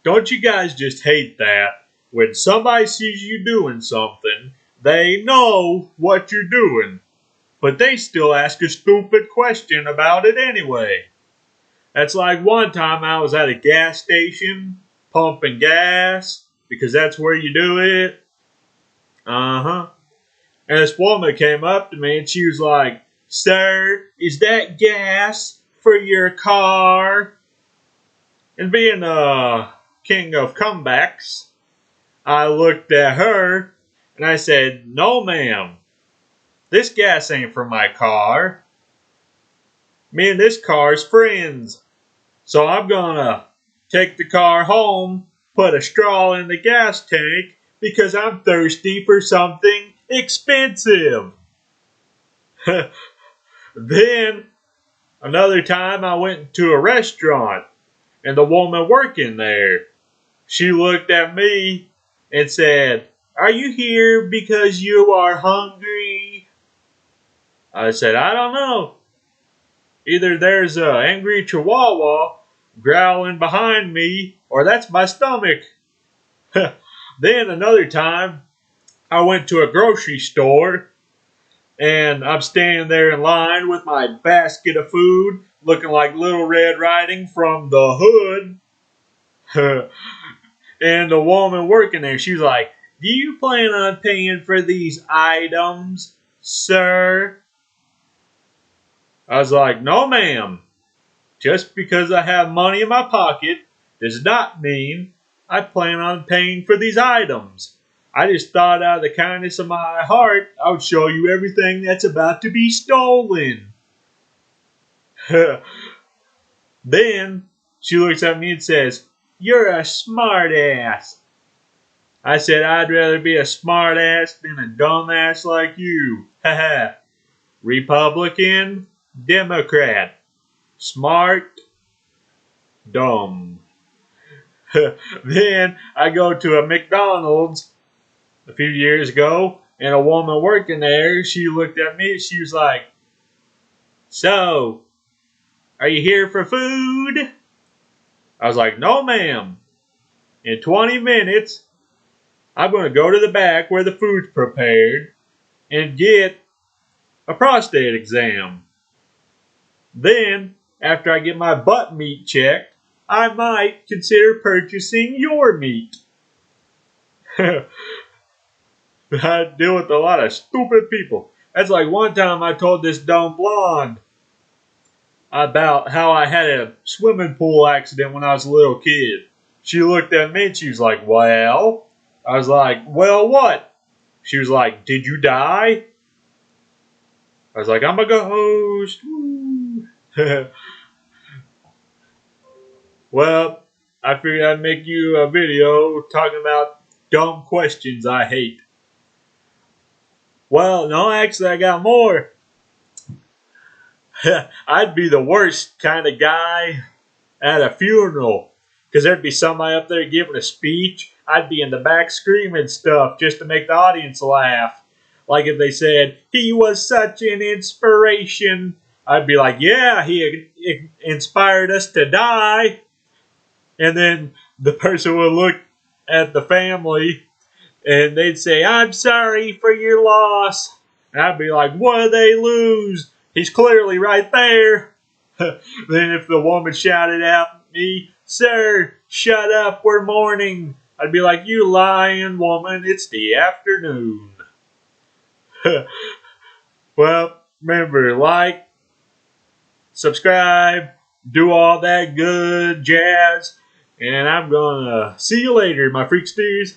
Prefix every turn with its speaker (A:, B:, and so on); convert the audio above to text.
A: Don't you guys just hate that? When somebody sees you doing something, they know what you're doing, but they still ask a stupid question about it anyway. That's like one time I was at a gas station pumping gas because that's where you do it. Uh huh. And this woman came up to me and she was like, "Sir, is that gas for your car?" And being a king of comebacks, I looked at her and I said, "No, ma'am. This gas ain't for my car. Me and this car's friends. So I'm gonna take the car home, put a straw in the gas tank because I'm thirsty for something expensive." Then another time I went to a restaurant and the woman working there, she looked at me and said, "Are you here because you are hungry?" I said, "I don't know. Either there's an angry chihuahua growling behind me or that's my stomach." Then another time I went to a grocery store and I'm standing there in line with my basket of food looking like Little Red Riding from the hood. And the woman working there, she was like, "Do you plan on paying for these items, sir?" I was like, "No, ma'am. Just because I have money in my pocket does not mean I plan on paying for these items. I just thought out of the kindness of my heart, I would show you everything that's about to be stolen." Then she looks at me and says, "You're a smart ass." I said, "I'd rather be a smart ass than a dumb ass like you." Haha. Republican, Democrat, smart, dumb. Then I go to a McDonald's a few years ago, and a woman working there, she looked at me and she was like, "So, are you here for food?" I was like, "No, ma'am. In 20 minutes, I'm going to go to the back where the food's prepared and get a prostate exam. Then, after I get my butt meat checked, I might consider purchasing your meat." I deal with a lot of stupid people. That's like one time I told this dumb blonde about how I had a swimming pool accident when I was a little kid. She looked at me and she was like, "Well?" I was like, "Well, what?" She was like, "Did you die?" I was like, "I'm a ghost." Well, I figured I'd make you a video talking about dumb questions I hate. Well, no, actually, I got more. I'd be the worst kind of guy at a funeral because there'd be somebody up there giving a speech. I'd be in the back screaming stuff just to make the audience laugh. Like if they said, "He was such an inspiration," I'd be like, "Yeah, he inspired us to die." And then the person would look at the family and they'd say, "I'm sorry for your loss." And I'd be like, "What did they lose? He's clearly right there." Then if the woman shouted out at me, "Sir, shut up, we're mourning," I'd be like, "You lying woman, it's the afternoon." Well, remember, like, subscribe, do all that good jazz, and I'm gonna see you later, my freaksters.